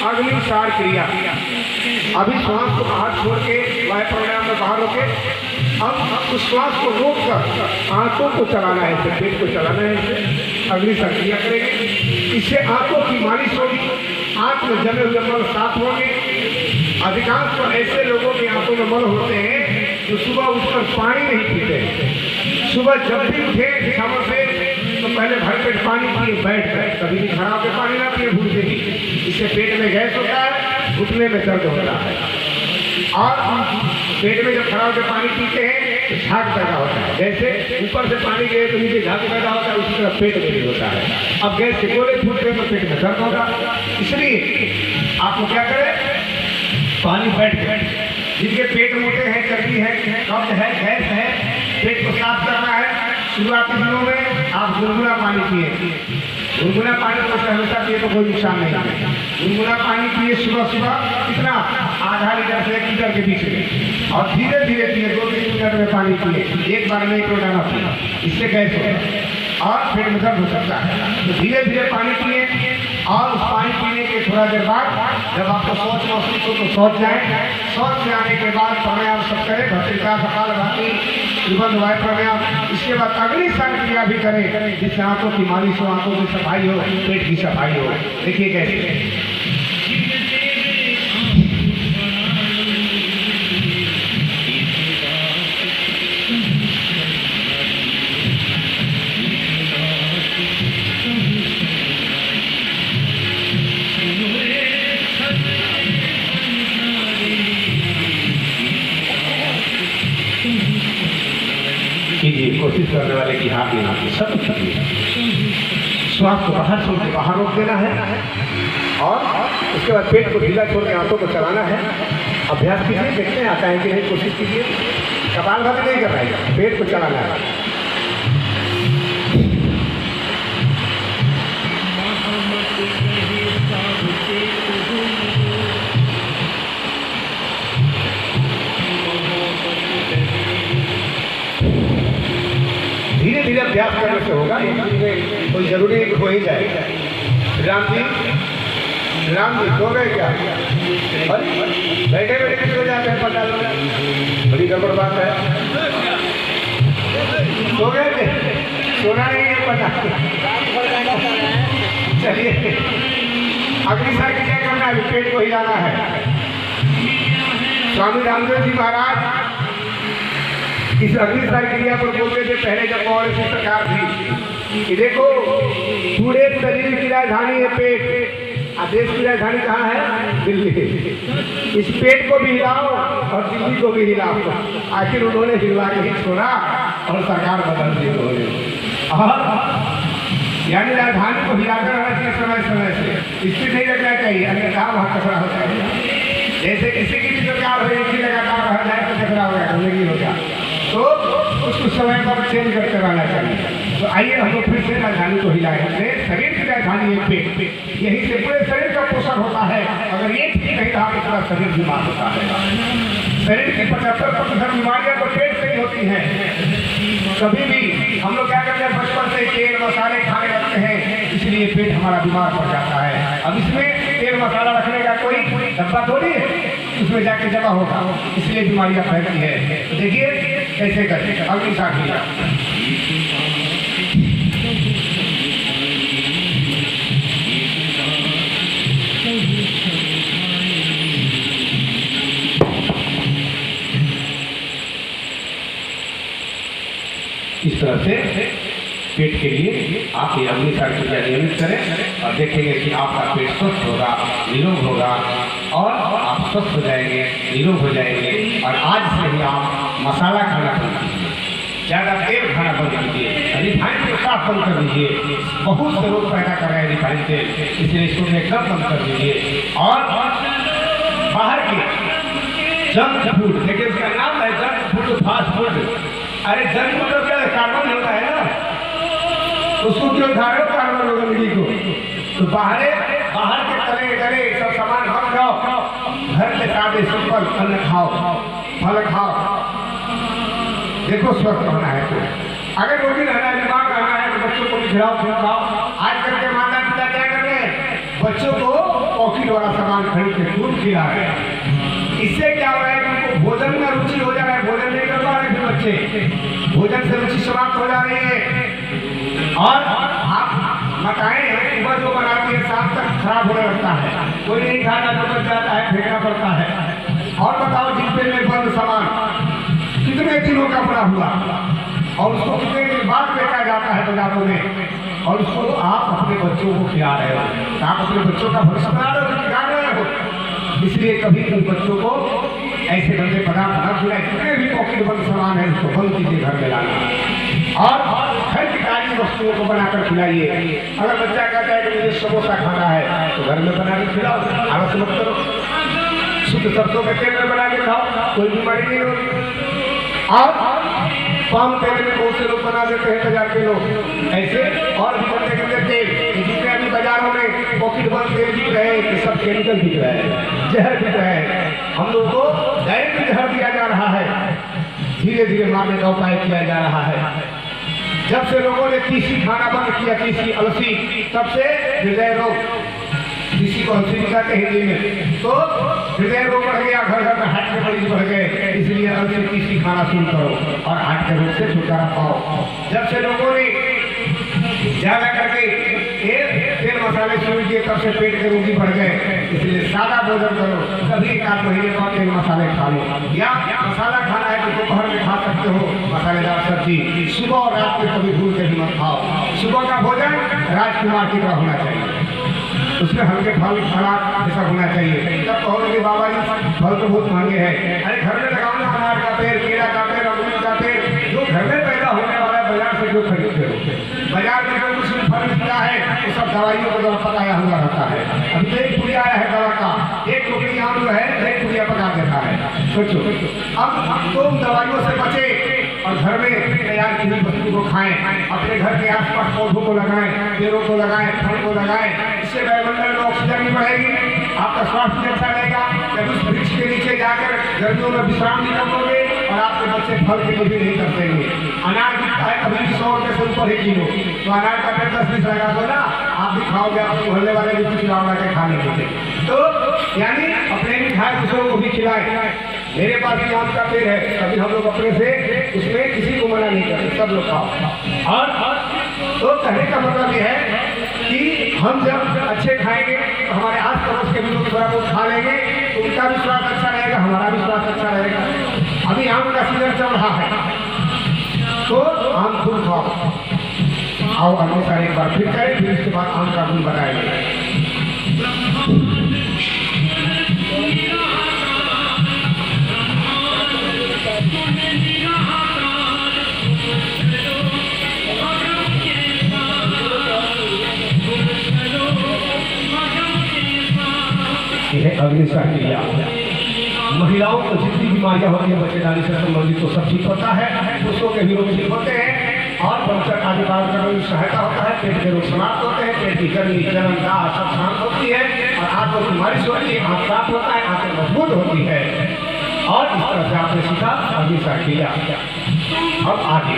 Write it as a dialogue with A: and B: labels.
A: अग्निसार क्रिया। अभी श्वास को बाहर छोड़ के वायु प्राणायाम में बाहर रोके, अब उस श्वास को रोक कर आंतों को चलाना है, इसे पेट को चलाना है, इसे अग्निसार क्रिया करेंगे। इससे आंतों की मालिश होगी, आंत में जमे हुए मल साफ होंगे। अधिकांश तो ऐसे लोगों के आंतों में मल होते हैं जो सुबह उठकर पानी नहीं पीते हैं। सुबह जब भी उठे शाम से तो पहले भर पेट पानी पिए, बैठ कर, कभी भी खड़ा होकर पानी ना पिए भूल भी। इससे पेट में गैस होता है, घुटने में दर्द होता है, और पेट में जब खड़ा होकर पानी पीते हैं तो झाग पैदा होता है। जैसे ऊपर से पानी गए तो नीचे झाग पैदा होता है, उसी तरह पेट में भी होता है। अब गैस के गोले फूटते हैं तो पेट में दर्द होगा। इसलिए आपको क्या करें, पानी बैठ जिनके पेट मोटे हैं, चर्बी है, कब्ज है, गैस है, पेट को साफ करना है। शुरुआती दिनों में आप गुनगुना पानी पिए। गुनगुना पानी तो हमेशा पिए तो कोई नुकसान नहीं है। गुनगुना पानी पिए सुबह सुबह, कितना, आधा लीटर से 1 लीटर के बीच में, और धीरे धीरे पिए, 2-3 मिनट में पानी पिए, एक बार में 1 रोजाना पिए। इससे गैस होगा और पेट में दर्द हो सकता है। तो धीरे धीरे पानी पिए, और उस पानी पीने के थोड़ा देर बाद जब आपको शौच महसूस हो तो शौच जाए। शौच से आने के बाद प्राणायाम सब करें, भस्त्रिका, कपालभाति, त्रिबंध वायु प्राणायाम। इसके बाद अग्निसार क्रिया भी करें, जिससे आंतों की मालिश हो, आंतों की सफाई हो, पेट की सफाई हो। देखिए कैसे कोशिश करने वाले की हाथ लेना सब श्वास को बाहर छोड़ के बाहर रोक देना है, और उसके बाद पेट को ढीला छोड़ के आंतों को चलाना है। अभ्यास कीजिए, देखते हैं आता है कि नहीं, कोशिश कीजिए। कपालभाति नहीं करना है, पेट को चलाना है। धीरे धीरे अभ्यास करने से होगा, कोई जरूरी नहीं कि हो ही जाएगा। राम जी सो गए क्या? बैठे बैठे सो जाते हैं, पता नहीं, बड़ी गड़बड़ बात है। सो गए थे, सोना नहीं है पता। चलिए अग्निसार की क्या करना है, पेट को हिलाना है। स्वामी रामदेव जी महाराज इस अग्निसार क्रिया पर बोलते थे पहले, जब कांग्रेस की सरकार थी, कि देखो पूरे शरीर की राजधानी है पेट, और देश की राजधानी कहाँ है? दिल्ली। इस पेट को भी हिलाओ और दिल्ली को भी हिलाओ। आखिर उन्होंने हिलवा के ही छोड़ा और सरकार बदल दी उन्होंने। और यानी राजधानी को हिलाकर रहना चाहिए समय समय से, स्थिर नहीं रखना चाहिए, अन्यथा वहाँ कचरा होता है। जैसे किसी की भी सरकार हो, एक ही लगातार रह जाए तो कचरा हो जाए, गंदगी हो जाए, तो कुछ समय पर चेंज करते रहना चाहिए। तो आइए हम लोग फिर से राजधानी को हिलाएं। अपने शरीर की राजधानी है पेट, यही से पूरे शरीर का पोषण होता है। अगर ये ठीक नहीं रहा तो पूरा शरीर बीमार होता है। शरीर की 75% बीमारियां तो पेट से ही होती हैं। कभी भी हम लोग क्या करते हैं, बचपन से तेल मसाले खाने लगते हैं, इसलिए पेट हमारा बीमार पड़ जाता है। अब इसमें तेल मसाला रखने का कोई डब्बा थोड़ी है, उसमें जाके जमा होगा, इसलिए बीमारियां फैलती है। तो देखिए कैसे करते अग्निसार क्रिया। इस तरह से पेट के लिए आप ये अग्निसार क्रिया नियमित करें, और देखेंगे कि आपका पेट स्वस्थ होगा, निरोग होगा, और आप स्वस्थ हो जाएंगे, निरोग हो जाएंगे। और आज से ही आप मसाला खाना बंद कीजिए, ज़्यादा तेल खाना बंद कीजिए, रिफाइंड तेल साफ बंद कर दीजिए। बहुत से लोग पैदा कर रहे हैं रिफाइंड तेल, इसलिए इसको एकदम बंद कर दीजिए। और बाहर के जंक फूड, देखिए उसका नाम है जंक फूड, फास्ट फूड। अरे जंक फूड तो क्या है, कार्बन होता है ना, उसको क्यों खा रहे हो कार्बन होगा मिट्टी को? तो बाहर के तले गले सब सामान मत खाओ, घर के सादे सिंपल अन्न खाओ, फल खाओ, देखो स्वस्थ होना है। तो अगर रोटी रहना है, दिमाग रहना है, तो बच्चों को भी खिलाओ, खाओ। आज कल के माता पिता क्या कर रहे हैं, बच्चों को पॉकेट वाला सामान सामान खरीद के दूध खिला रहे हैं। इससे क्या हो रहा है कि उनको भोजन में रुचि हो जा रहा है, भोजन नहीं कर पा रहे फिर बच्चे, भोजन से रुचि समाप्त हो जा रही है। और आप मकाएं सुबह जो बनाती है शाम तक खराब होने लगता है, कोई नहीं खाना तो बच जाता है, फेंकना पड़ता है। और बताओ डिब्बे में बंद सामान कितने दिनों का पड़ा हुआ और उसको कितने दिन बाद बेचा जाता है बाजारों में, और उसको आप अपने बच्चों को खिला रहे हो, आप अपने बच्चों का भविष्य बना रहे हो, खिला रहे हो। इसलिए कभी उन बच्चों को ऐसे गंदे पदार्थ न खिलाए। जितने भी पॉकेट बंद सामान है उसको बंद कीजिए घर में लाना, और घर की ताजी वस्तुओं को बनाकर खिलाइए। अगर बच्चा कहता है कि मुझे समोसा खाना है तो घर में बना के खिलाओ, आलस मत करो। शुद्ध सरसों के तेल में बना के खाओ, कोई बीमारी नहीं होगी। और पाम तेल में बहुत से लोग बना देते हैं, बाजार के लोग ऐसे, और भी गंदे गंदे तेल जितने अभी बाजारों में पॉकेट बंद तेल बिक रहे हैं, ये सब केमिकल बिक रहे हैं, जहर बिक रहे हैं। हम लोग को डायरेक्ट जहर दिया जा रहा है, धीरे धीरे मारने का उपाय किया जा रहा है। जब से लोगों ने तीसी खाना बंद किया, तीसी अलसी, तब से हृदय रोग, किसी को अलसी दिखाते हिंदी में, तो हृदय रोग बढ़ गया, घर घर में हार्ट के मरीज बढ़ गए। इसलिए अलसी तीसी खाना शुरू करो और हार्ट के रोग से छुटकारा पाओ। जब से लोगों ने ज्यादा करके तेल मसाले शुरू किए, तब से पेट के रोगी बढ़ गए। इसलिए सादा भोजन करो, कभी एक आध महीने बाद तेल मसाले खा लो, या मसाला खाना है तो दोपहर में खा सकते हो मसालेदार सब्जी, सुबह और रात में कभी भूल के मत खाओ। सुबह का भोजन राजकुमार की तरह होना चाहिए, उसमें हल्के फल सलाद ऐसा होना चाहिए। तब कहोगे बाबा जी फल तो बहुत महंगे हैं, अरे घर में लगाओ ना, अनार का पेड़, केला का पेड़, अमरूद का पेड़, जो घर में पैदा होने वाला है, बाजार से जो खरीदते हो। बाजार में जो कुछ फल मिलता है वो सब दवाइयों को दवा पकाया हुआ रहता है। अभी तो एक पुड़िया आया है दवा का, एक टोकरी आम जो है एक पुड़िया पका देता है। सोचो, अब तो दवाइयों से बचे और घर में तैयार की हुई वस्तु को खाएं, अपने घर के आसपास पौधों को लगाएं, पेड़ों को लगाएं, फल को लगाएं। इससे वायुमंडल में ऑक्सीजन भी बढ़ेगी, आपका स्वास्थ्य भी अच्छा रहेगा। जब उस वृक्ष के नीचे जाकर गर्मियों में विश्राम भी करोगे और आपके बच्चे फल की भी नहीं करते हैं। अनार बिकता है कभी 100 रुपये से ऊपर ही किलो, तो अनार का पेड़ 10-20 लगा दो ना, आप भी खाओगे, आपके मोहल्ले वाले भी कुछ लाओ के खा लेंगे। तो यानी अपने भी खाए, दूसरों को भी खिलाए। मेरे पास भी आम का पेड़ है, कभी हम लोग अपने से उसमें किसी को मना नहीं करते, सब लोग खाओ। और तो कहने का मतलब यह है कि हम जब अच्छे खाएंगे तो हमारे आस पड़ोस के भी लोग थोड़ा बहुत खा लेंगे, तो उनका भी स्वास्थ्य अच्छा रहेगा, हमारा भी स्वास्थ्य अच्छा रहेगा। अभी आम का सीजन चल रहा है, तो आम खूब खाओ। आओ अनुसार एक बार फिर करें, फिर इसके बाद आम का गुण बताएंगे। अग्निशा क्रिया, महिलाओं को जितनी बीमारियां होती है बच्चेदानी से संबंधित तो सब ठीक होता है, पुरुषों के भी रोग ठीक होते हैं, और वंशज आदि पालन करने में सहायता होता है, पेट के रोग समाप्त होते हैं, पेट की गर्मी, जलन, दाह सब शांत होती है, और आंखों की मालिश होती है, आंख साफ होता है, आंखें मजबूत होती है। और इस तरह से आपने सीखा अग्निशा क्रिया। अब आगे